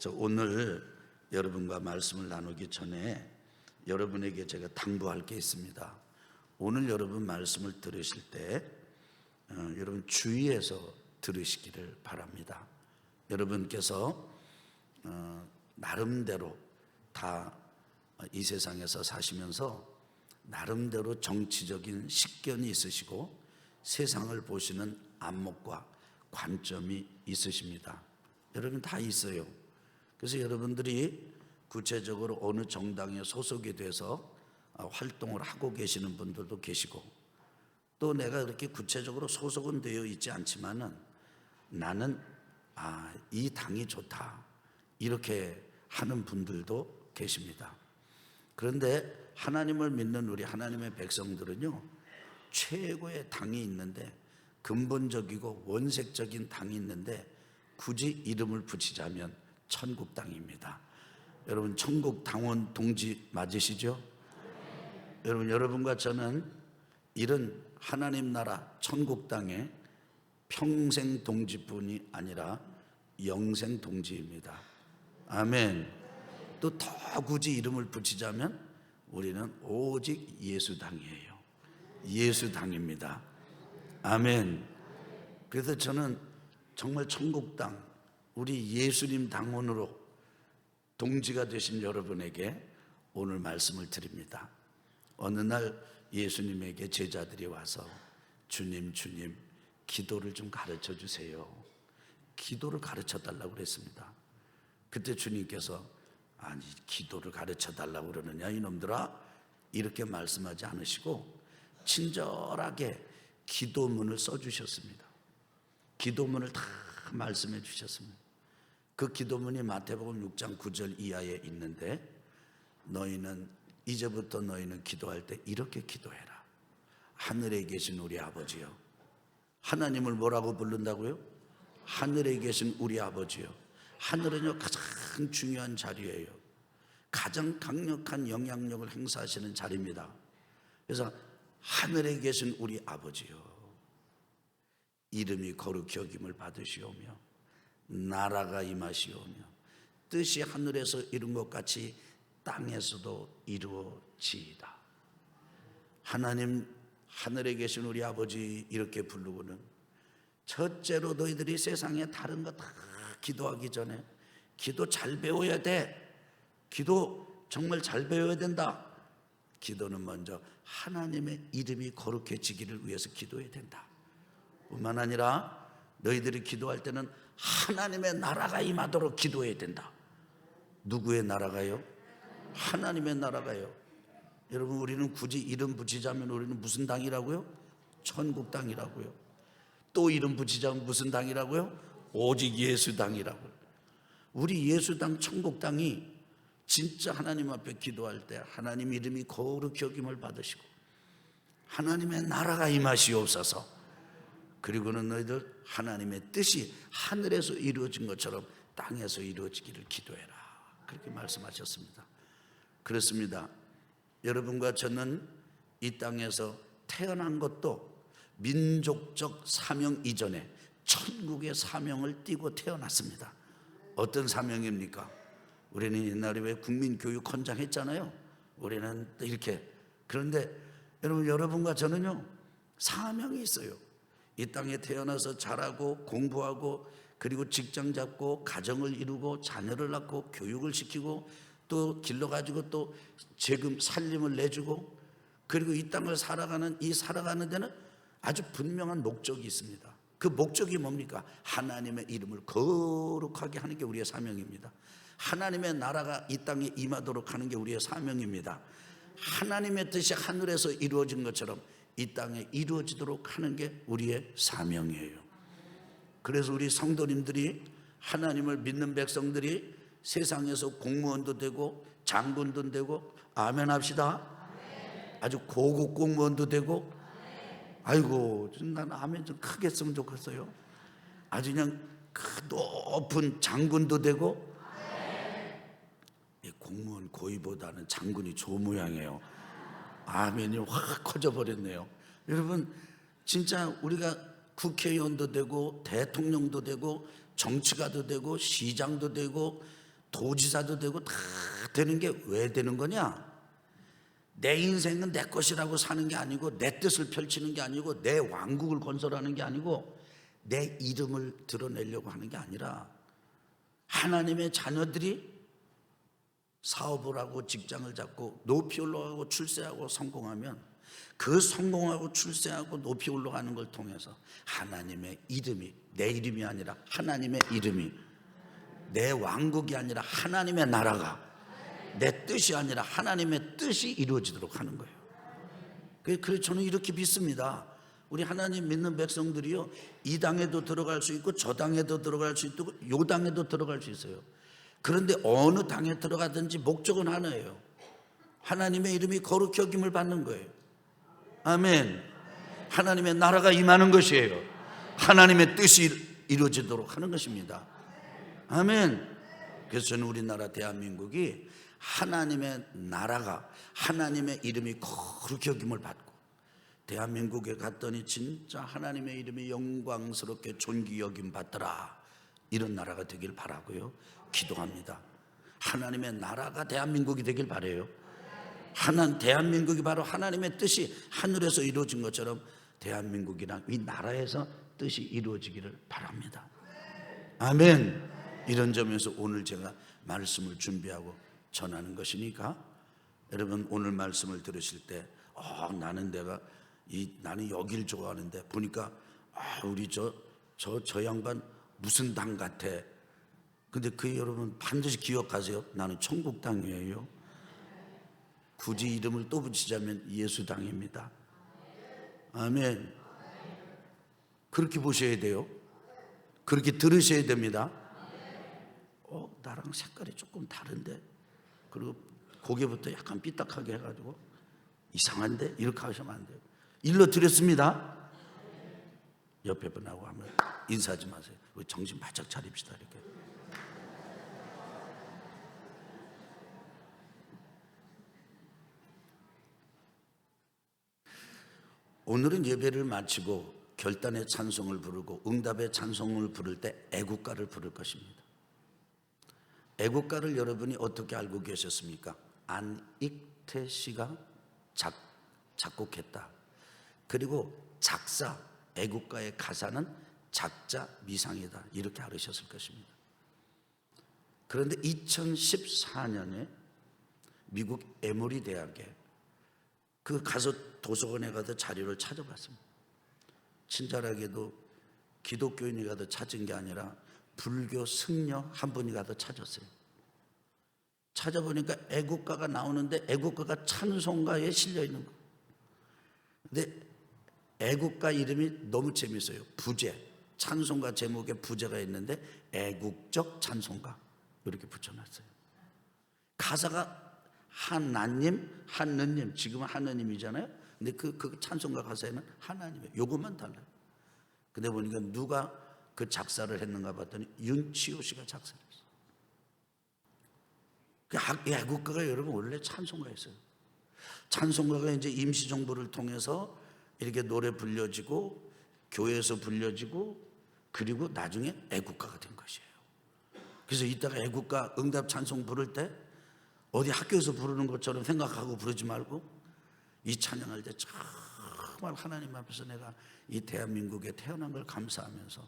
오늘 여러분과 말씀을 나누기 전에 여러분에게 제가 당부할 게 있습니다. 오늘 여러분 말씀을 들으실 때 여러분 주의해서 들으시기를 바랍니다. 여러분께서 나름대로 다 이 세상에서 사시면서 나름대로 정치적인 식견이 있으시고 세상을 보시는 안목과 관점이 있으십니다. 여러분 다 있어요. 그래서 여러분들이 구체적으로 어느 정당에 소속이 돼서 활동을 하고 계시는 분들도 계시고, 또 내가 그렇게 구체적으로 소속은 되어 있지 않지만은 나는 이 당이 좋다 이렇게 하는 분들도 계십니다. 그런데 하나님을 믿는 우리 하나님의 백성들은요, 최고의 당이 있는데, 근본적이고 원색적인 당이 있는데 굳이 이름을 붙이자면 천국 당입니다. 여러분 천국 당원 동지 맞으시죠? 여러분과 저는 이런 하나님 나라 천국 당의 평생 동지뿐이 아니라 영생 동지입니다. 아멘. 또 더 굳이 이름을 붙이자면 우리는 오직 예수당이에요. 예수당입니다. 아멘. 그래서 저는 정말 천국당, 우리 예수님 당원으로 동지가 되신 여러분에게 오늘 말씀을 드립니다. 어느 날 예수님에게 제자들이 와서 주님 기도를 좀 가르쳐 주세요. 기도를 가르쳐 달라고 그랬습니다. 그때 주님께서 아니 기도를 가르쳐 달라고 그러느냐 이놈들아, 이렇게 말씀하지 않으시고 친절하게 기도문을 써주셨습니다. 기도문을 다 말씀해 주셨습니다. 그 기도문이 마태복음 6장 9절 이하에 있는데, 이제부터 너희는 기도할 때 이렇게 기도해라. 하늘에 계신 우리 아버지요. 하나님을 뭐라고 부른다고요? 하늘에 계신 우리 아버지요. 하늘은요 가장 중요한 자리예요. 가장 강력한 영향력을 행사하시는 자리입니다. 그래서 하늘에 계신 우리 아버지요, 이름이 거룩히 여김을 받으시오며 나라가 임하시오며 뜻이 하늘에서 이룬 것 같이 땅에서도 이루어지이다. 하나님, 하늘에 계신 우리 아버지 이렇게 부르고는, 첫째로 너희들이 세상에 다른 거 다 기도하기 전에 기도 잘 배워야 돼. 기도 정말 잘 배워야 된다. 기도는 먼저 하나님의 이름이 거룩해지기를 위해서 기도해야 된다. 뿐만 아니라 너희들이 기도할 때는 하나님의 나라가 임하도록 기도해야 된다. 누구의 나라가요? 하나님의 나라가요. 여러분, 우리는 굳이 이름 붙이자면 우리는 무슨 당이라고요? 천국 당이라고요. 또 이름 붙이자면 무슨 당이라고요? 오직 예수당이라고요. 우리 예수당 천국당이 진짜 하나님 앞에 기도할 때 하나님 이름이 거룩히 여김을 받으시고 하나님의 나라가 임하시옵소서, 그리고는 너희들 하나님의 뜻이 하늘에서 이루어진 것처럼 땅에서 이루어지기를 기도해라, 그렇게 말씀하셨습니다. 그렇습니다. 여러분과 저는 이 땅에서 태어난 것도 민족적 사명 이전에 천국의 사명을 띠고 태어났습니다. 어떤 사명입니까? 우리는 옛날에 왜 국민교육헌장 했잖아요. 우리는 이렇게. 그런데 여러분과 저는요, 사명이 있어요. 이 땅에 태어나서 자라고 공부하고, 그리고 직장 잡고 가정을 이루고 자녀를 낳고 교육을 시키고 또 길러가지고 또 재금 살림을 내주고, 그리고 이 땅을 살아가는 데는 아주 분명한 목적이 있습니다. 그 목적이 뭡니까? 하나님의 이름을 거룩하게 하는 게 우리의 사명입니다. 하나님의 나라가 이 땅에 임하도록 하는 게 우리의 사명입니다. 하나님의 뜻이 하늘에서 이루어진 것처럼 이 땅에 이루어지도록 하는 게 우리의 사명이에요. 그래서 우리 성도님들이, 하나님을 믿는 백성들이 세상에서 공무원도 되고 장군도 되고, 아멘 합시다. 아주 고급 공무원도 되고, 아이고 난 아멘 좀 크게 했으면 좋겠어요. 아주 그냥 높은 장군도 되고, 공무원 고위보다는 장군이 좋은 모양이에요. 아멘이 확 커져 버렸네요. 여러분, 진짜 우리가 국회의원도 되고 대통령도 되고 정치가도 되고 시장도 되고 도지사도 되고 다 되는 게 왜 되는 거냐? 내 인생은 내 것이라고 사는 게 아니고, 내 뜻을 펼치는 게 아니고, 내 왕국을 건설하는 게 아니고, 내 이름을 드러내려고 하는 게 아니라, 하나님의 자녀들이 사업을 하고 직장을 잡고 높이 올라가고 출세하고 성공하면, 그 성공하고 출세하고 높이 올라가는 걸 통해서 하나님의 이름이, 내 이름이 아니라 하나님의 이름이, 내 왕국이 아니라 하나님의 나라가, 내 뜻이 아니라 하나님의 뜻이 이루어지도록 하는 거예요. 그래서 저는 이렇게 믿습니다. 우리 하나님 믿는 백성들이요, 이 당에도 들어갈 수 있고 저 당에도 들어갈 수 있고 요 당에도 들어갈 수 있어요. 그런데 어느 당에 들어가든지 목적은 하나예요. 하나님의 이름이 거룩히 여김을 받는 거예요. 아멘. 하나님의 나라가 임하는 것이에요. 하나님의 뜻이 이루어지도록 하는 것입니다. 아멘. 그래서 저는 우리나라 대한민국이 하나님의 나라가, 하나님의 이름이 거룩히 여김을 받고, 대한민국에 갔더니 진짜 하나님의 이름이 영광스럽게 존귀 여김 받더라, 이런 나라가 되길 바라고요, 기도합니다. 하나님의 나라가 대한민국이 되길 바라요. 대한민국이 바로 하나님의 뜻이 하늘에서 이루어진 것처럼 대한민국이랑 이 나라에서 뜻이 이루어지기를 바랍니다. 아멘. 이런 점에서 오늘 제가 말씀을 준비하고 전하는 것이니까, 여러분 오늘 말씀을 들으실 때 나는 나는 여길 좋아하는데, 보니까 우리 저 양반 무슨 당 같아. 근데 여러분 반드시 기억하세요. 나는 천국 당이에요. 굳이 이름을 또 붙이자면 예수당입니다. 아멘. 그렇게 보셔야 돼요. 그렇게 들으셔야 됩니다. 나랑 색깔이 조금 다른데, 그리고 고개부터 약간 삐딱하게 해가지고 이상한데, 이렇게 하시면 안 돼요. 일러 드렸습니다. 옆에 분하고 한번 인사하지 마세요. 우리 정신 바짝 차립시다. 이렇게. 오늘은 예배를 마치고 결단의 찬송을 부르고 응답의 찬송을 부를 때 애국가를 부를 것입니다. 애국가를 여러분이 어떻게 알고 계셨습니까? 안익태 씨가 작곡했다. 그리고 작사, 애국가의 가사는 작자 미상이다, 이렇게 알으셨을 것입니다. 그런데 2014년에 미국 에모리 대학에 그 가서 도서관에 가서 자료를 찾아봤습니다. 친절하게도 기독교인이 가서 찾은 게 아니라 불교 승려 한 분이 가서 찾았어요. 찾아보니까 애국가가 나오는데 애국가가 찬송가에 실려 있는 거예요. 근데 애국가 이름이 너무 재밌어요. 부제, 찬송가 제목에 부제가 있는데 애국적 찬송가, 이렇게 붙여놨어요. 가사가 하나님, 하느님, 지금은 하느님이잖아요. 근데 그 찬송가 가사에는 하나님이에요. 요것만 달라요. 근데 보니까 누가 그 작사를 했는가 봤더니 윤치호 씨가 작사를 했어요. 애국가가 여러분 원래 찬송가였어요. 찬송가가 이제 임시정부를 통해서 이렇게 노래 불려지고 교회에서 불려지고, 그리고 나중에 애국가가 된 것이에요. 그래서 이따가 애국가 응답 찬송 부를 때 어디 학교에서 부르는 것처럼 생각하고 부르지 말고, 이 찬양할 때 정말 하나님 앞에서 내가 이 대한민국에 태어난 걸 감사하면서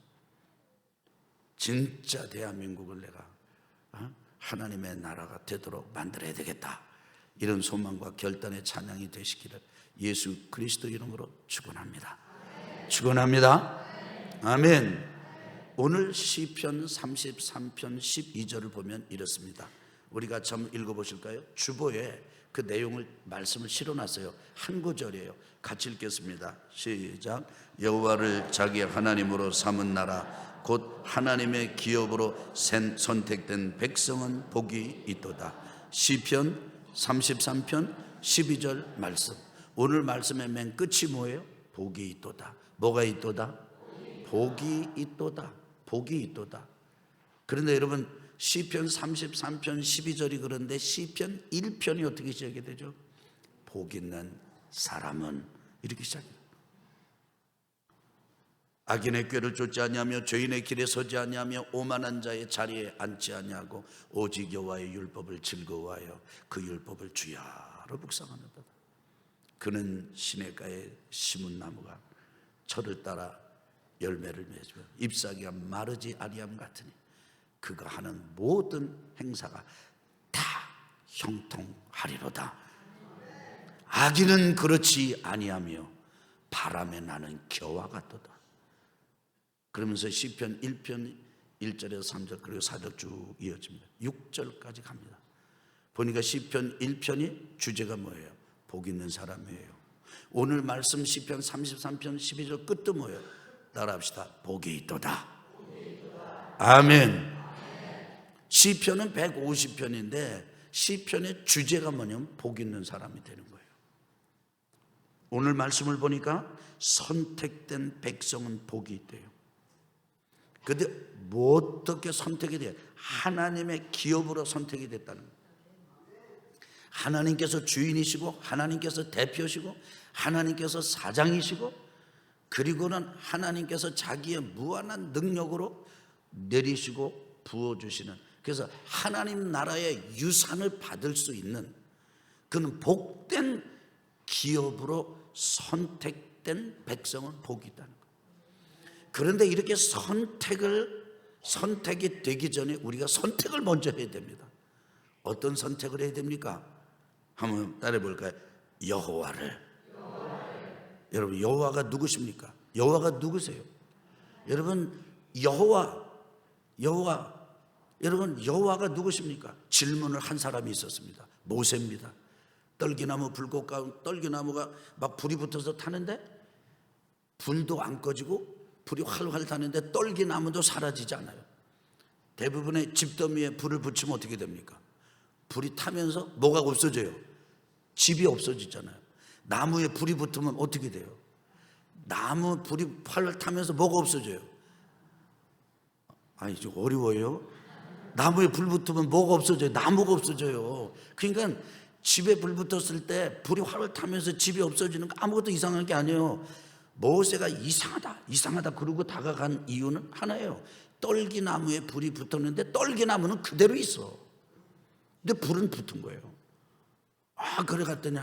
진짜 대한민국을 내가 하나님의 나라가 되도록 만들어야 되겠다, 이런 소망과 결단의 찬양이 되시기를 예수 그리스도 이름으로 축원합니다. 축원합니다. 아멘. 오늘 시편 33편 12절을 보면 이렇습니다. 우리가 좀 읽어보실까요? 주보에 그 내용을, 말씀을 실어놨어요. 한 구절이에요. 같이 읽겠습니다. 시작. 여호와를 자기 하나님으로 삼은 나라, 곧 하나님의 기업으로 선택된 백성은 복이 있도다. 시편 33편 12절 말씀. 오늘 말씀의 맨 끝이 뭐예요? 복이 있도다. 뭐가 있도다? 복이 있도다. 복이 있도다. 그런데 여러분, 시편 33편 12절이 그런데 시편 1편이 어떻게 시작이 되죠? 복 있는 사람은, 이렇게 시작해요. 악인의 꾀를 쫓지 아니하며 죄인의 길에 서지 아니하며 오만한 자의 자리에 앉지 아니하고 오직 여호와의 율법을 즐거워하여 그 율법을 주야로 묵상하는도다. 그는 시냇가에 심은 나무가 철을 따라 열매를 맺으며 잎사귀가 마르지 아니함 같으니 그가 하는 모든 행사가 다 형통하리로다. 악인은 그렇지 아니하며 바람에 나는 겨와 같도다. 그러면서 시편 1편 1절에서 3절 그리고 4절 쭉 이어집니다. 6절까지 갑니다. 보니까 시편 1편이 주제가 뭐예요? 복 있는 사람이에요. 오늘 말씀 시편 33편 12절 끝도 뭐예요? 따라합시다. 복이 있도다. 아멘. 시편은 150편인데 시편의 주제가 뭐냐면 복 있는 사람이 되는 거예요. 오늘 말씀을 보니까 선택된 백성은 복이 있대요. 그런데 뭐 어떻게 선택이 돼요? 하나님의 기업으로 선택이 됐다는 거예요. 하나님께서 주인이시고 하나님께서 대표시고 하나님께서 사장이시고 그리고는 하나님께서 자기의 무한한 능력으로 내리시고 부어주시는, 그래서 하나님 나라의 유산을 받을 수 있는 그는 복된 기업으로 선택된 백성은 복이 있다는 거예요. 그런데 이렇게 선택이 되기 전에 우리가 선택을 먼저 해야 됩니다. 어떤 선택을 해야 됩니까? 한번 따라해 볼까요? 여호와를. 여러분, 여호와가 누구십니까? 여호와가 누구세요? 여러분, 여러분, 여호와가 누구십니까? 질문을 한 사람이 있었습니다. 모세입니다. 떨기나무 불꽃 가운데 떨기나무가 막 불이 붙어서 타는데 불도 안 꺼지고 불이 활활 타는데 떨기나무도 사라지지 않아요. 대부분의 집더미에 불을 붙이면 어떻게 됩니까? 불이 타면서 뭐가 없어져요? 집이 없어지잖아요. 나무에 불이 붙으면 어떻게 돼요? 나무 불이 활활 타면서 뭐가 없어져요? 아니, 좀 어려워요. 나무에 불 붙으면 뭐가 없어져요? 나무가 없어져요. 그러니까 집에 불 붙었을 때 불이 활활 타면서 집이 없어지는 거 아무것도 이상한 게 아니에요. 모세가 이상하다 그러고 다가간 이유는 하나예요. 떨기나무에 불이 붙었는데 떨기나무는 그대로 있어. 근데 불은 붙은 거예요. 그래 갔더니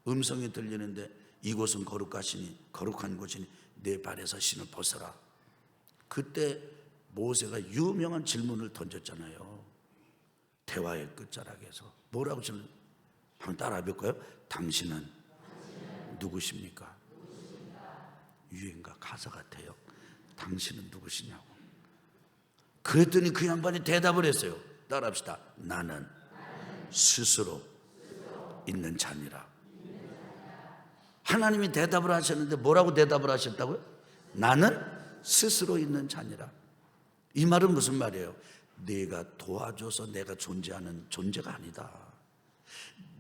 음성이 들리는데 이곳은 거룩한 곳이니 내 발에서 신을 벗어라. 그때 모세가 유명한 질문을 던졌잖아요. 대화의 끝자락에서 뭐라고 질문? 한번 따라해 볼까요? 당신은 누구십니까? 유행가 가사 같아요. 당신은 누구시냐고. 그랬더니 그 양반이 대답을 했어요. 따라합시다. 나는 스스로 있는 자니라. 하나님이 대답을 하셨는데 뭐라고 대답을 하셨다고요? 나는 스스로 있는 자니라. 이 말은 무슨 말이에요? 내가 도와줘서 내가 존재하는 존재가 아니다.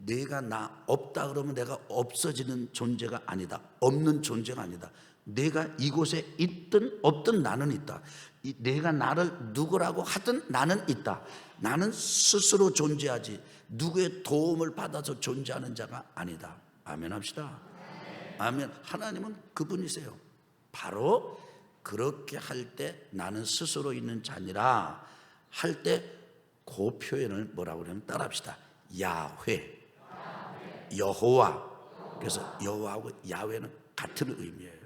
내가 나 없다 그러면 내가 없어지는 존재가 아니다. 없는 존재가 아니다. 내가 이곳에 있든 없든 나는 있다. 내가 나를 누구라고 하든 나는 있다. 나는 스스로 존재하지 누구의 도움을 받아서 존재하는 자가 아니다. 아멘 합시다. 아멘. 하나님은 그분이세요. 바로 그렇게 할 때 나는 스스로 있는 자니라 할 때 그 표현을 뭐라고 그러냐면 따라합시다. 야훼, 여호와. 그래서 여호와하고 야훼는 같은 의미예요.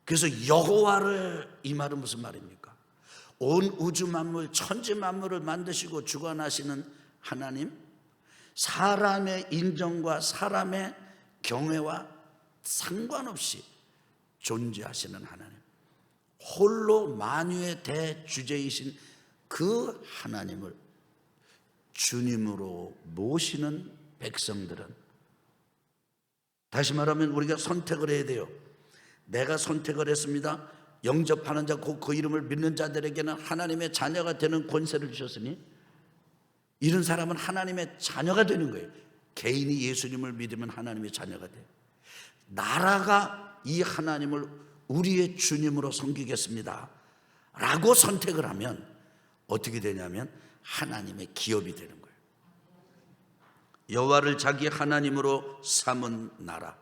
그래서 여호와를, 이 말은 무슨 말입니까? 온 우주 만물 천지 만물을 만드시고 주관하시는 하나님, 사람의 인정과 사람의 경외와 상관없이 존재하시는 하나님, 홀로 만유의 대주제이신 그 하나님을 주님으로 모시는 백성들은, 다시 말하면 우리가 선택을 해야 돼요. 내가 선택을 했습니다. 영접하는 자, 그 이름을 믿는 자들에게는 하나님의 자녀가 되는 권세를 주셨으니 이런 사람은 하나님의 자녀가 되는 거예요. 개인이 예수님을 믿으면 하나님의 자녀가 돼요. 나라가 이 하나님을 우리의 주님으로 섬기겠습니다 라고 선택을 하면 어떻게 되냐면 하나님의 기업이 되는 거예요. 여호와를 자기 하나님으로 삼은 나라,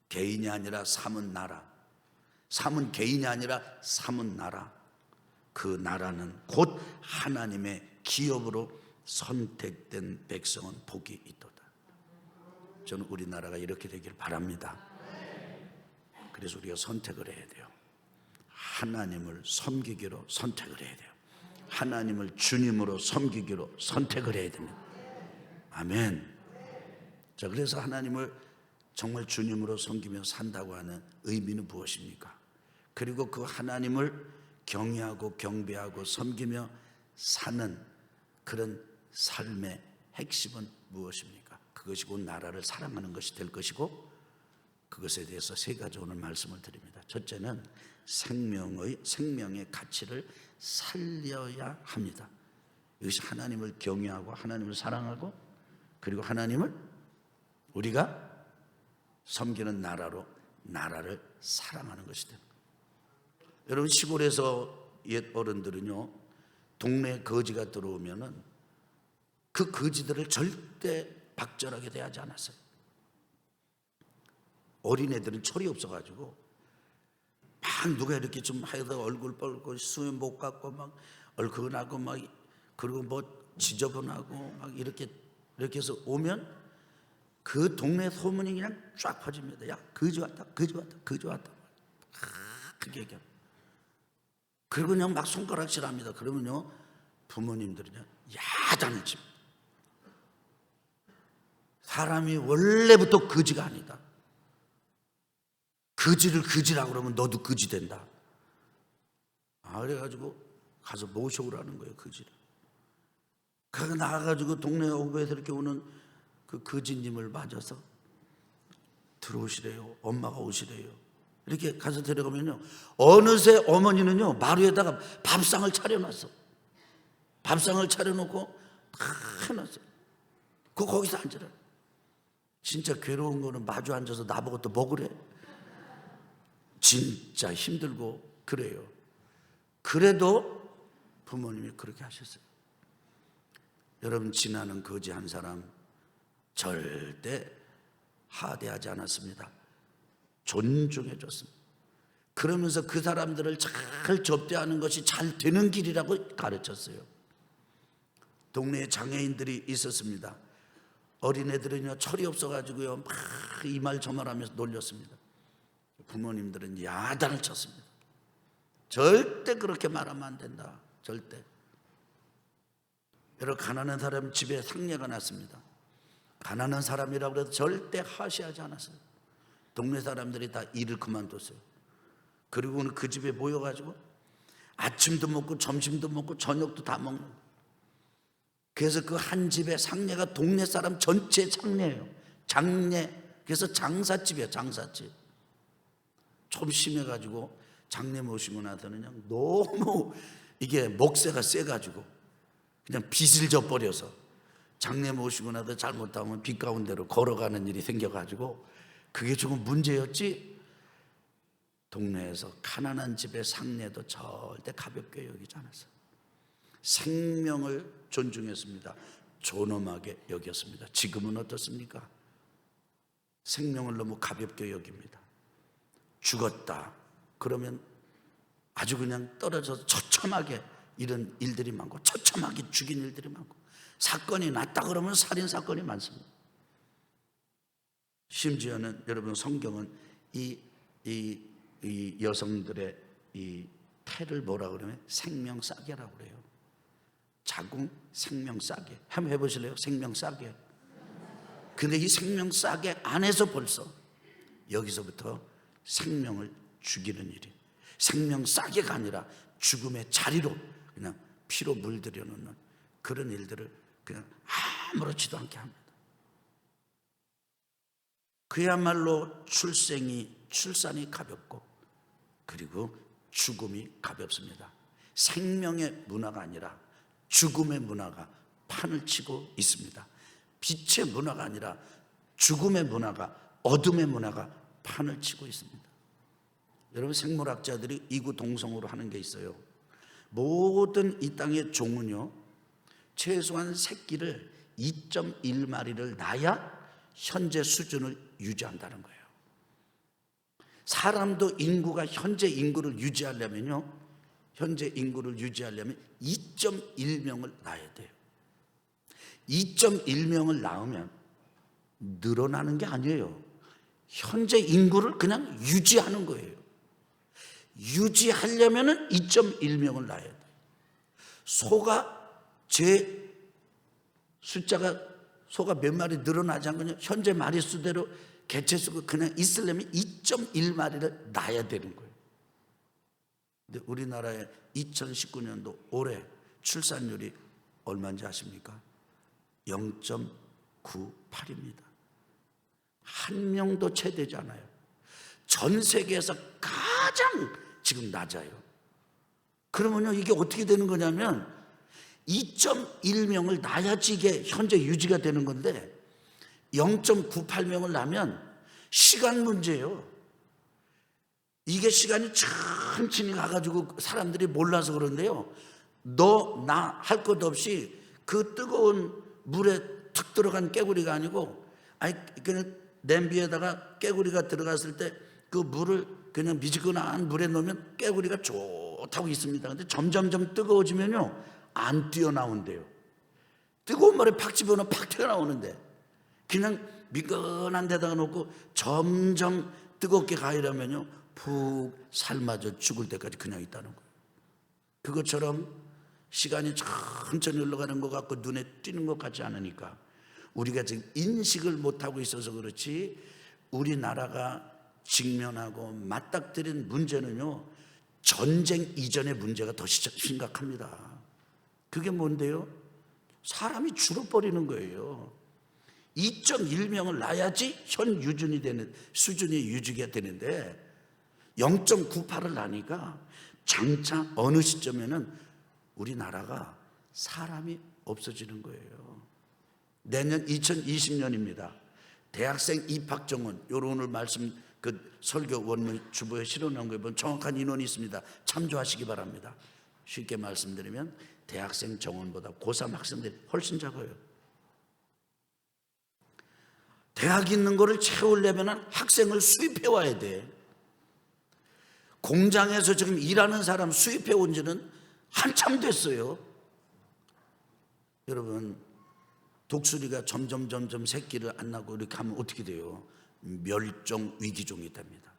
개인이 아니라 삼은 나라, 삼은 개인이 아니라 삼은 나라. 그 나라는 곧 하나님의 기업으로 선택된 백성은 복이 있도다. 저는 우리나라가 이렇게 되길 바랍니다. 그래서 우리가 선택을 해야 돼요. 하나님을 섬기기로 선택을 해야 돼요. 하나님을 주님으로 섬기기로 선택을 해야 됩니다. 아멘. 자, 그래서 하나님을 정말 주님으로 섬기며 산다고 하는 의미는 무엇입니까? 그리고 그 하나님을 경외하고 경배하고 섬기며 사는 그런 삶의 핵심은 무엇입니까? 그것이 곧 나라를 사랑하는 것이 될 것이고, 그것에 대해서 세 가지 오늘 말씀을 드립니다. 첫째는 생명의 가치를 살려야 합니다. 이것이 하나님을 경외하고 하나님을 사랑하고, 그리고 하나님을 우리가 섬기는 나라로 나라를 사랑하는 것이 됩니다. 여러분, 시골에서 옛 어른들은요, 동네에 거지가 들어오면은 그 거지들을 절대 박절하게 대하지 않았어요. 어린애들은 철이 없어가지고 막 누가 이렇게 좀 하다가 얼굴 뻘고 수염 못 갖고 막 얼큰하고 막, 그리고 뭐 지저분하고 막 이렇게 해서 오면 그 동네 소문이 그냥 쫙 퍼집니다. 야, 거지 왔다, 거지 왔다, 거지 왔다. 그게 얘기합니다. 그리고 그냥 막 손가락질합니다. 그러면요, 부모님들은요, 야단을 칩니다. 사람이 원래부터 거지가 아니다. 거지를 거지라고 그러면 너도 거지 된다. 그래가지고 가서 모셔오라는 거예요, 거지를. 그가 나가가지고 동네 오후에서 이렇게 오는 그 거지님을 맞아서 들어오시래요. 엄마가 오시래요. 이렇게 가서 데려가면요, 어느새 어머니는요, 마루에다가 밥상을 차려놨어. 밥상을 차려놓고 다 해놨어요. 거기서 앉으라. 진짜 괴로운 거는 마주 앉아서 나보고 또 먹으래. 진짜 힘들고 그래요. 그래도 부모님이 그렇게 하셨어요. 여러분, 지나는 거지 한 사람 절대 하대하지 않았습니다. 존중해 줬습니다. 그러면서 그 사람들을 잘 접대하는 것이 잘 되는 길이라고 가르쳤어요. 동네에 장애인들이 있었습니다. 어린애들은요, 철이 없어가지고요, 막 이 말 저 말 하면서 놀렸습니다. 부모님들은 야단을 쳤습니다. 절대 그렇게 말하면 안 된다. 절대. 여러분, 가난한 사람 집에 상례가 났습니다. 가난한 사람이라고 해도 절대 하시하지 않았어요. 동네 사람들이 다 일을 그만뒀어요. 그리고는 그 집에 모여가지고 아침도 먹고 점심도 먹고 저녁도 다 먹는 거예요. 그래서 그 한 집의 상례가 동네 사람 전체 장례예요. 장례. 그래서 장사집이에요. 장사집. 좀 심해가지고 장례 모시고 나서는 그냥 너무 이게 목세가 세가지고 그냥 빚을 져버려서 장례 모시고 나서 잘못하면 빚 가운데로 걸어가는 일이 생겨가지고 그게 조금 문제였지. 동네에서 가난한 집의 상례도 절대 가볍게 여기지 않았어요. 생명을 존중했습니다. 존엄하게 여겼습니다. 지금은 어떻습니까? 생명을 너무 가볍게 여깁니다. 죽었다 그러면 아주 그냥 떨어져서 처참하게 이런 일들이 많고, 처참하게 죽인 일들이 많고, 사건이 났다 그러면 살인사건이 많습니다. 심지어는 여러분, 성경은 이 여성들의 이 태를 뭐라 그러면 생명 싸개라고 그래요. 자궁 생명 싸개. 한번 해보실래요? 생명 싸개. 근데 이 생명 싸개 안에서 벌써 여기서부터 생명을 죽이는 일이, 생명 싸개가 아니라 죽음의 자리로 그냥 피로 물들여 놓는 그런 일들을 그냥 아무렇지도 않게 합니다. 그야말로 출산이 가볍고, 그리고 죽음이 가볍습니다. 생명의 문화가 아니라 죽음의 문화가 판을 치고 있습니다. 빛의 문화가 아니라 죽음의 문화가, 어둠의 문화가 판을 치고 있습니다. 여러분, 생물학자들이 이구동성으로 하는 게 있어요. 모든 이 땅의 종은요, 최소한 새끼를 2.1마리를 낳아야 현재 수준을 유지한다는 거예요. 사람도 인구가 현재 인구를 유지하려면요, 현재 인구를 유지하려면 2.1명을 낳아야 돼요. 2.1명을 낳으면 늘어나는 게 아니에요. 현재 인구를 그냥 유지하는 거예요. 유지하려면 2.1명을 낳아야 돼요. 소가 소가 몇 마리 늘어나지 않거든요. 현재 마리수대로 개체수가 그냥 있으려면 2.1마리를 낳아야 되는 거예요. 근데 우리나라의 2019년도 올해 출산율이 얼마인지 아십니까? 0.98입니다. 한 명도 채 되지 않아요. 전 세계에서 가장 지금 낮아요. 그러면요, 이게 어떻게 되는 거냐면 2.1명을 낳아야지 이게 현재 유지가 되는 건데 0.98명을 낳으면 시간 문제예요. 이게 시간이 천천히 가가지고 사람들이 몰라서 그런데요, 너 나 할 것 없이 그 뜨거운 물에 툭 들어간 깨구리가 아니고, 그냥 냄비에다가 깨구리가 들어갔을 때 그 물을 그냥 미지근한 물에 넣으면 깨구리가 좋다고 있습니다. 근데 점점점 뜨거워지면요, 안 뛰어나온대요. 뜨거운 물에 팍 집어넣으면 팍 튀어나오는데, 그냥 미끈한 데다가 놓고 점점 뜨겁게 가이려면요, 푹 삶아져 죽을 때까지 그냥 있다는 거예요. 그것처럼 시간이 천천히 흘러가는 것 같고 눈에 띄는 것 같지 않으니까 우리가 지금 인식을 못하고 있어서 그렇지, 우리나라가 직면하고 맞닥뜨린 문제는요, 전쟁 이전의 문제가 더 심각합니다. 그게 뭔데요? 사람이 줄어버리는 거예요. 2.1명을 낳아야지 현 유준이 되는 수준이 유지가 되는데 0.98을 낳으니까 장차 어느 시점에는 우리나라가 사람이 없어지는 거예요. 내년 2020년입니다. 대학생 입학 정원, 요런 오늘 말씀 그 설교 원문 주보에 실어놓은 거에 보면 정확한 인원이 있습니다. 참조하시기 바랍니다. 쉽게 말씀드리면 대학생 정원보다 고3 학생들이 훨씬 작아요. 대학 있는 거를 채우려면 학생을 수입해 와야 돼. 공장에서 지금 일하는 사람 수입해 온 지는 한참 됐어요. 여러분, 독수리가 점점 새끼를 안 낳고 이렇게 하면 어떻게 돼요? 멸종 위기종이 됩니다.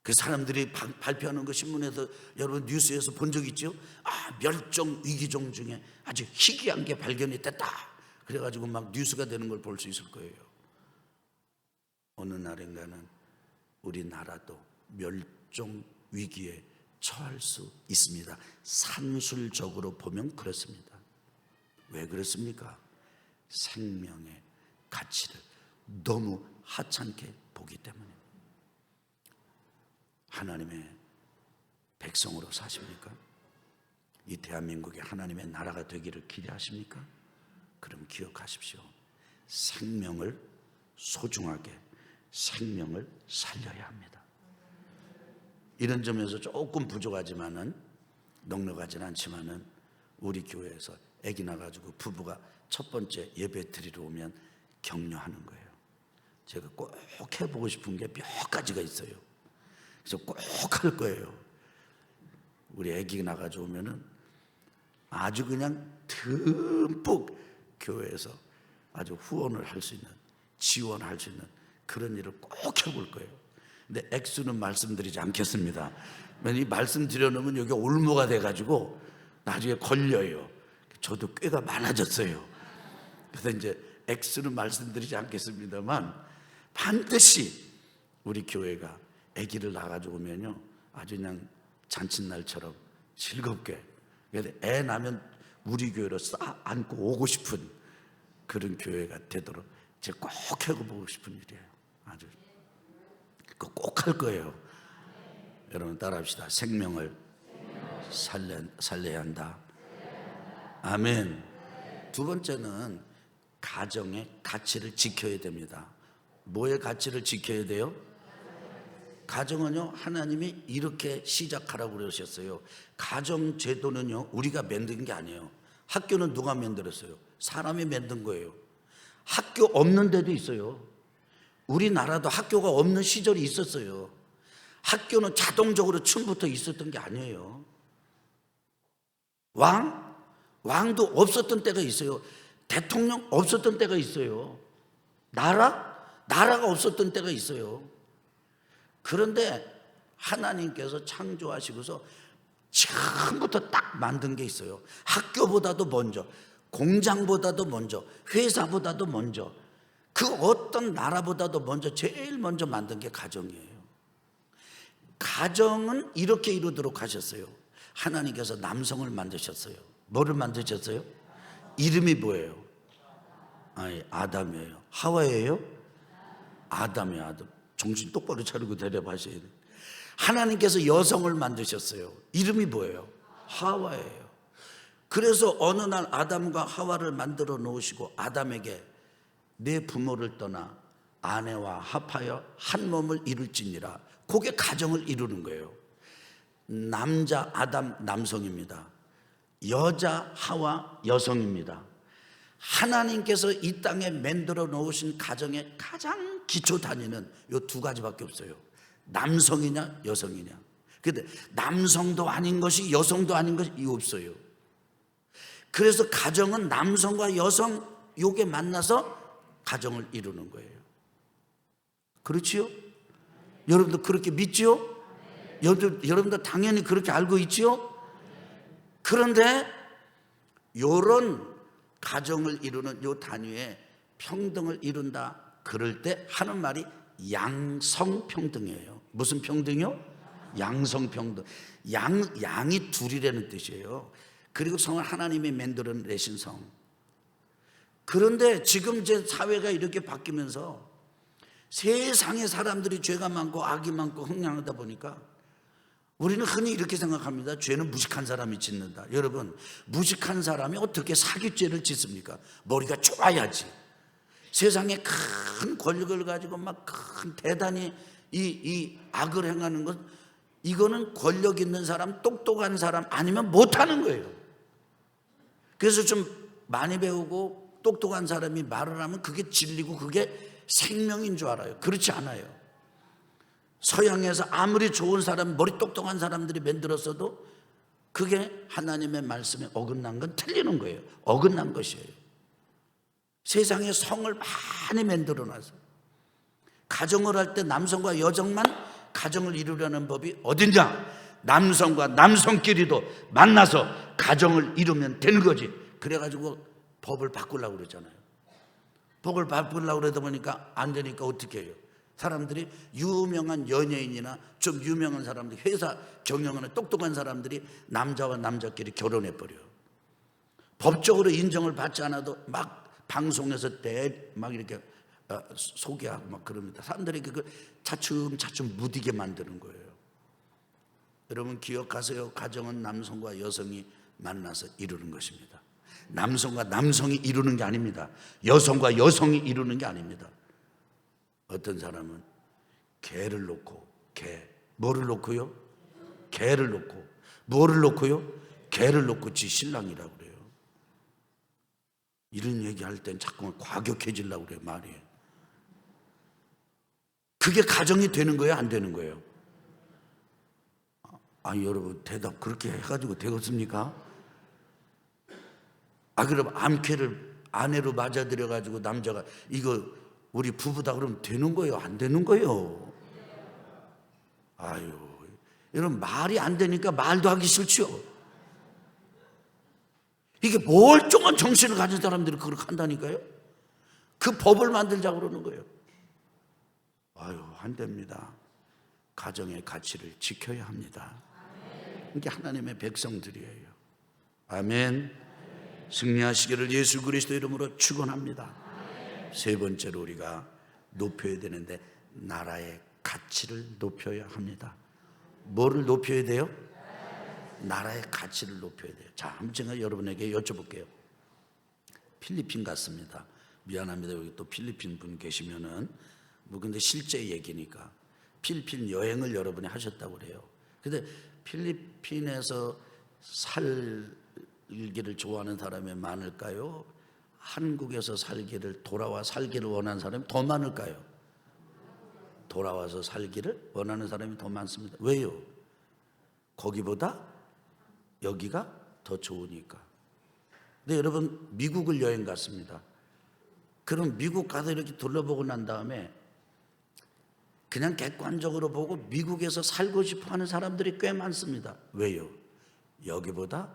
그 사람들이 발표하는 거 신문에서, 여러분 뉴스에서 본 적 있죠? 멸종 위기종 중에 아주 희귀한 게 발견이 됐다. 그래가지고 막 뉴스가 되는 걸 볼 수 있을 거예요. 어느 날인가는 우리나라도 멸종 위기에 처할 수 있습니다. 산술적으로 보면 그렇습니다. 왜 그렇습니까? 생명의 가치를 너무 하찮게 보기 때문에. 하나님의 백성으로 사십니까? 이 대한민국이 하나님의 나라가 되기를 기대하십니까? 그럼 기억하십시오. 생명을 소중하게, 생명을 살려야 합니다. 이런 점에서 조금 부족하지만은, 넉넉하진 않지만은, 우리 교회에서 아기 낳아가지고 부부가 첫 번째 예배 드리러 오면 격려하는 거예요. 제가 꼭 해보고 싶은 게 몇 가지가 있어요. 그래서 꼭 할 거예요. 우리 아기 나가져 오면은 아주 그냥 듬뿍 교회에서 아주 후원을 할 수 있는, 지원할 수 있는 그런 일을 꼭 해볼 거예요. 근데 액수는 말씀드리지 않겠습니다. 이 말씀드려 놓으면 여기 올무가 돼가지고 나중에 걸려요. 저도 꾀가 많아졌어요. 그래서 이제 액수는 말씀드리지 않겠습니다만, 반드시 우리 교회가 아기를 낳아가지고 오면요, 아주 그냥 잔칫날처럼 즐겁게, 애 낳으면 우리 교회로 싹 안고 오고 싶은 그런 교회가 되도록 제가 꼭 해보고 싶은 일이에요. 아주 그거 꼭 할 거예요. 여러분 따라합시다. 생명을 살려야 한다. 아멘. 두 번째는 가정의 가치를 지켜야 됩니다. 뭐의 가치를 지켜야 돼요? 가정은요, 하나님이 이렇게 시작하라고 그러셨어요. 가정 제도는요, 우리가 만든 게 아니에요. 학교는 누가 만들었어요? 사람이 만든 거예요. 학교 없는 데도 있어요. 우리나라도 학교가 없는 시절이 있었어요. 학교는 자동적으로 처음부터 있었던 게 아니에요. 왕도 없었던 때가 있어요. 대통령 없었던 때가 있어요. 나라가 없었던 때가 있어요. 그런데 하나님께서 창조하시고서 처음부터 딱 만든 게 있어요. 학교보다도 먼저, 공장보다도 먼저, 회사보다도 먼저, 그 어떤 나라보다도 먼저, 제일 먼저 만든 게 가정이에요. 가정은 이렇게 이루도록 하셨어요. 하나님께서 남성을 만드셨어요. 뭐를 만드셨어요? 이름이 뭐예요? 아담이에요. 하와예요? 아담이에요. 아담. 정신 똑바로 차리고 대답하셔야 돼요. 하나님께서 여성을 만드셨어요. 이름이 뭐예요? 하와예요. 그래서 어느 날 아담과 하와를 만들어 놓으시고 아담에게 내 부모를 떠나 아내와 합하여 한 몸을 이룰지니라. 그게 가정을 이루는 거예요. 남자 아담 남성입니다. 여자 하와 여성입니다. 하나님께서 이 땅에 만들어 놓으신 가정의 가장 기초 단위는 이 두 가지밖에 없어요. 남성이냐 여성이냐. 근데 남성도 아닌 것이 여성도 아닌 것이 없어요. 그래서 가정은 남성과 여성 요게 만나서 가정을 이루는 거예요. 그렇지요? 여러분도 그렇게 믿지요? 여러분도 당연히 그렇게 알고 있지요? 그런데 요런 가정을 이루는 요 단위에 평등을 이룬다 그럴 때 하는 말이 양성평등이에요. 무슨 평등이요? 양성평등. 양이 둘이라는 뜻이에요. 그리고 성은 하나님이 만들어내신 성. 그런데 지금 제 사회가 이렇게 바뀌면서 세상에 사람들이 죄가 많고 악이 많고 흥량하다 보니까 우리는 흔히 이렇게 생각합니다. 죄는 무식한 사람이 짓는다. 여러분, 무식한 사람이 어떻게 사기죄를 짓습니까? 머리가 좋아야지. 세상에 큰 권력을 가지고 막 큰 대단히 이 악을 행하는 것, 이거는 권력 있는 사람, 똑똑한 사람 아니면 못하는 거예요. 그래서 좀 많이 배우고 똑똑한 사람이 말을 하면 그게 진리고 그게 생명인 줄 알아요. 그렇지 않아요. 서양에서 아무리 좋은 사람, 머리 똑똑한 사람들이 만들었어도 그게 하나님의 말씀에 어긋난 건 틀리는 거예요. 어긋난 것이에요. 세상에 성을 많이 만들어놔서 가정을 할 때 남성과 여성만 가정을 이루려는 법이 어딨냐? 남성과 남성끼리도 만나서 가정을 이루면 되는 거지. 그래가지고 법을 바꾸려고 그러잖아요. 법을 바꾸려고 그러다 보니까 안 되니까 어떻게 해요? 사람들이 유명한 연예인이나 좀 유명한 사람들, 회사 경영하는 똑똑한 사람들이 남자와 남자끼리 결혼해버려요. 법적으로 인정을 받지 않아도 막 방송에서 막 이렇게 소개하고 막 그럽니다. 사람들이 그걸 차츰차츰 무디게 만드는 거예요. 여러분 기억하세요. 가정은 남성과 여성이 만나서 이루는 것입니다. 남성과 남성이 이루는 게 아닙니다. 여성과 여성이 이루는 게 아닙니다. 어떤 사람은 개를 놓고 뭐를 놓고요? 개를 놓고 뭐를 놓고요? 개를 놓고 지 신랑이라고 그래요. 이런 얘기할 땐 자꾸만 과격해지려고 그래요. 말이. 그게 가정이 되는 거예요? 안 되는 거예요? 아니 여러분 대답 그렇게 해가지고 되겠습니까? 그럼 암캐를 아내로 맞아들여가지고 남자가 이거 우리 부부다 그러면 되는 거예요? 안 되는 거예요? 여러분 말이 안 되니까 말도 하기 싫죠. 이게 멀쩡한 정신을 가진 사람들이 그렇게 한다니까요. 그 법을 만들자고 그러는 거예요. 안 됩니다. 가정의 가치를 지켜야 합니다. 이게 하나님의 백성들이에요. 아멘. 승리하시기를 예수 그리스도 이름으로 축원합니다. 세 번째로 우리가 높여야 되는데 나라의 가치를 높여야 합니다. 뭐를 높여야 돼요? 나라의 가치를 높여야 돼요. 자, 한번 제가 여러분에게 여쭤볼게요. 필리핀 갔습니다. 미안합니다. 여기 또 필리핀 분 계시면은 근데 실제 얘기니까 필리핀 여행을 여러분이 하셨다고 그래요. 근데 필리핀에서 살기를 좋아하는 사람이 많을까요? 한국에서 돌아와 살기를 원하는 사람이 더 많을까요? 돌아와서 살기를 원하는 사람이 더 많습니다. 왜요? 거기보다 여기가 더 좋으니까. 근데 여러분, 미국을 여행 갔습니다. 그럼 미국 가서 이렇게 둘러보고 난 다음에 그냥 객관적으로 보고 미국에서 살고 싶어 하는 사람들이 꽤 많습니다. 왜요? 여기보다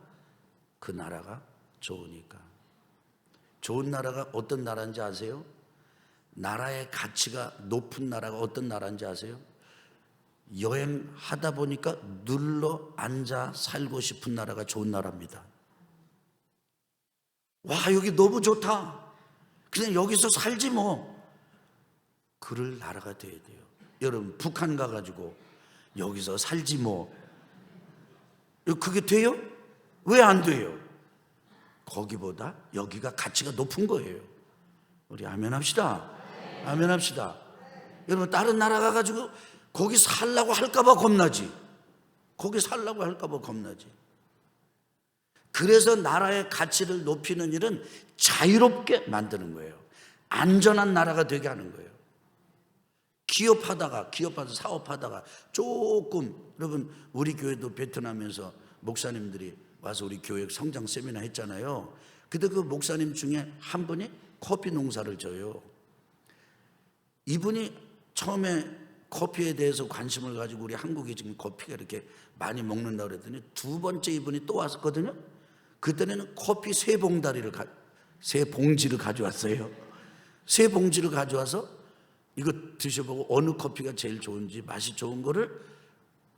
그 나라가 좋으니까. 좋은 나라가 어떤 나라인지 아세요? 나라의 가치가 높은 나라가 어떤 나라인지 아세요? 여행하다 보니까 눌러 앉아 살고 싶은 나라가 좋은 나라입니다. 와, 여기 너무 좋다. 그냥 여기서 살지 뭐. 그럴 나라가 돼야 돼요. 여러분, 북한 가가지고 여기서 살지 뭐. 그게 돼요? 왜 안 돼요? 거기보다 여기가 가치가 높은 거예요. 우리 아멘 합시다. 아멘 합시다. 여러분, 다른 나라 가가지고 거기 살라고 할까봐 겁나지. 거기 살라고 할까봐 겁나지. 그래서 나라의 가치를 높이는 일은 자유롭게 만드는 거예요. 안전한 나라가 되게 하는 거예요. 기업하다가 사업하다가 조금, 여러분, 우리 교회도 베트남에서 목사님들이 와서 우리 교회 성장 세미나 했잖아요. 그때 그 목사님 중에 한 분이 커피 농사를 져요. 이분이 처음에 커피에 대해서 관심을 가지고 우리 한국에 지금 커피가 이렇게 많이 먹는다고 그랬더니 두 번째 이분이 또 왔었거든요. 그때는 커피 세 봉지를 가져왔어요. 세 봉지를 가져와서 이거 드셔보고 어느 커피가 제일 좋은지 맛이 좋은 거를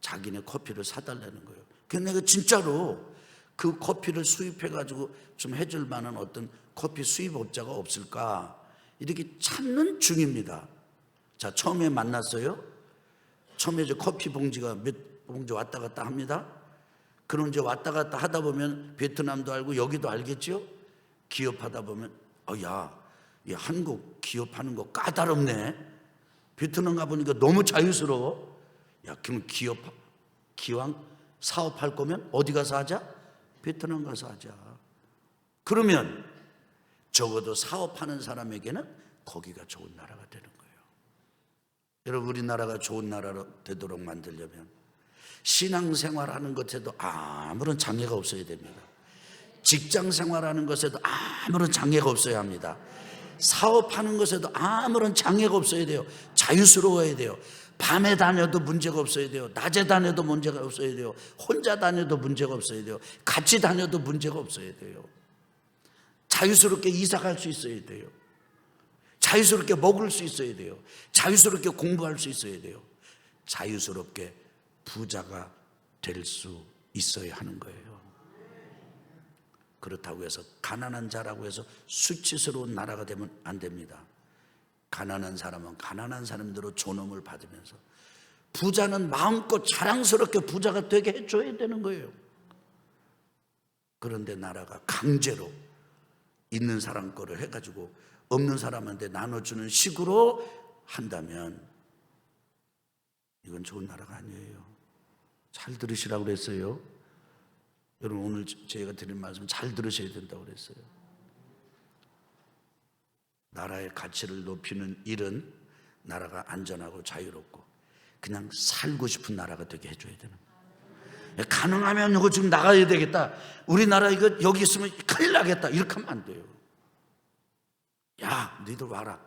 자기네 커피를 사달라는 거예요. 근데 내가 진짜로 그 커피를 수입해가지고 좀 해줄 만한 어떤 커피 수입업자가 없을까 이렇게 찾는 중입니다. 자, 처음에 만났어요. 처음에 이제 커피 봉지가 몇 봉지 왔다 갔다 합니다. 그럼 이제 왔다 갔다 하다 보면 베트남도 알고 여기도 알겠죠? 기업하다 보면 야, 이 한국 기업하는 거 까다롭네. 베트남 가보니까 너무 자유스러워. 야, 그럼 기왕 사업할 거면 어디 가서 하자? 베트남 가서 하자. 그러면 적어도 사업하는 사람에게는 거기가 좋은 나라가 되는 거예요. 여러분, 우리나라가 좋은 나라로 되도록 만들려면 신앙생활하는 것에도 아무런 장애가 없어야 됩니다. 직장생활하는 것에도 아무런 장애가 없어야 합니다. 사업하는 것에도 아무런 장애가 없어야 돼요. 자유스러워야 돼요. 밤에 다녀도 문제가 없어야 돼요. 낮에 다녀도 문제가 없어야 돼요. 혼자 다녀도 문제가 없어야 돼요. 같이 다녀도 문제가 없어야 돼요. 자유스럽게 이사 갈 수 있어야 돼요. 자유스럽게 먹을 수 있어야 돼요. 자유스럽게 공부할 수 있어야 돼요. 자유스럽게 부자가 될 수 있어야 하는 거예요. 그렇다고 해서 가난한 자라고 해서 수치스러운 나라가 되면 안 됩니다. 가난한 사람은 가난한 사람대로 존엄을 받으면서 부자는 마음껏 자랑스럽게 부자가 되게 해줘야 되는 거예요. 그런데 나라가 강제로 있는 사람 거를 해가지고 없는 사람한테 나눠주는 식으로 한다면 이건 좋은 나라가 아니에요. 잘 들으시라고 그랬어요. 여러분, 오늘 제가 드린 말씀 잘 들으셔야 된다고 그랬어요. 나라의 가치를 높이는 일은 나라가 안전하고 자유롭고 그냥 살고 싶은 나라가 되게 해줘야 되는 거예요. 가능하면 이거 지금 나가야 되겠다. 우리나라 이거 여기 있으면 큰일 나겠다. 이렇게 하면 안 돼요. 야, 너희들 와라.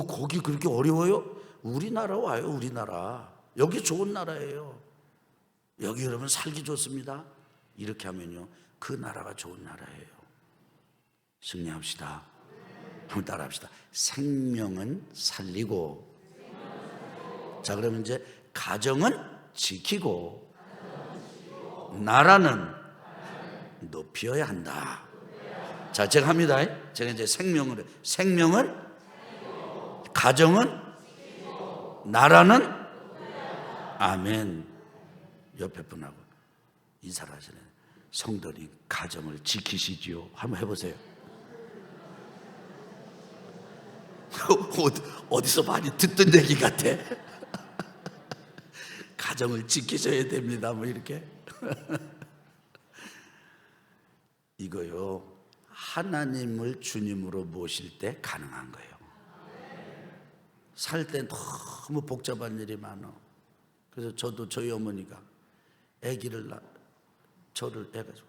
거기 그렇게 어려워요? 우리나라 와요. 우리나라. 여기 좋은 나라예요. 여기 여러분 살기 좋습니다. 이렇게 하면요, 그 나라가 좋은 나라예요. 승리합시다. 한번 따라합시다. 생명은 살리고, 자, 그러면 이제 가정은 지키고 나라는 높여야 한다. 자, 제가 합니다. 제가 이제 생명은 가정은 나라는 아멘. 옆에 분하고 인사를 하시네. 성도님, 가정을 지키시지요. 한번 해보세요. 어디서 많이 듣던 얘기 같아. 가정을 지키셔야 됩니다. 뭐 이렇게. 이거요, 하나님을 주님으로 모실 때 가능한 거예요. 살 때 너무 복잡한 일이 많아. 그래서 저도 저희 어머니가 아기를 저를 해가지고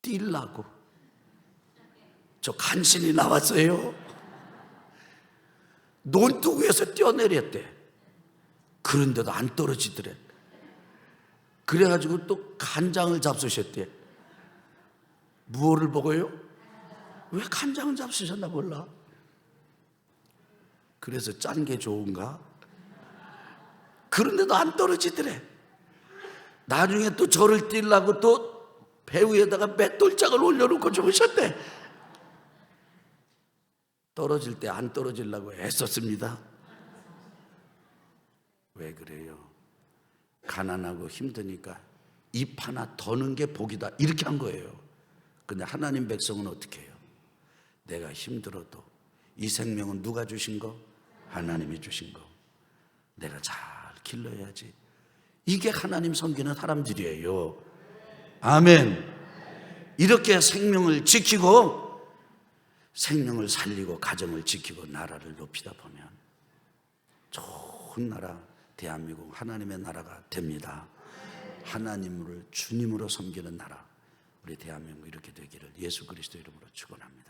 뛸라고 저 간신히 나왔어요. 논두구에서 뛰어내렸대. 그런데도 안 떨어지더래. 그래가지고 또 간장을 잡수셨대. 무엇을 보고요? 왜 간장을 잡수셨나 몰라. 그래서 짠 게 좋은가? 그런데도 안 떨어지더래. 나중에 또 저를 뛸라고 또 배 위에다가 맷돌장을 올려놓고 주무셨대. 떨어질 때 안 떨어지려고 애썼습니다. 왜 그래요? 가난하고 힘드니까 입 하나 더는 게 복이다 이렇게 한 거예요. 근데 하나님 백성은 어떻게 해요? 내가 힘들어도 이 생명은 누가 주신 거? 하나님이 주신 거. 내가 잘 길러야지. 이게 하나님 섬기는 사람들이에요. 아멘. 이렇게 생명을 지키고 생명을 살리고 가정을 지키고 나라를 높이다 보면 좋은 나라, 대한민국 하나님의 나라가 됩니다. 하나님을 주님으로 섬기는 나라, 우리 대한민국 이렇게 되기를 예수 그리스도 이름으로 축원합니다.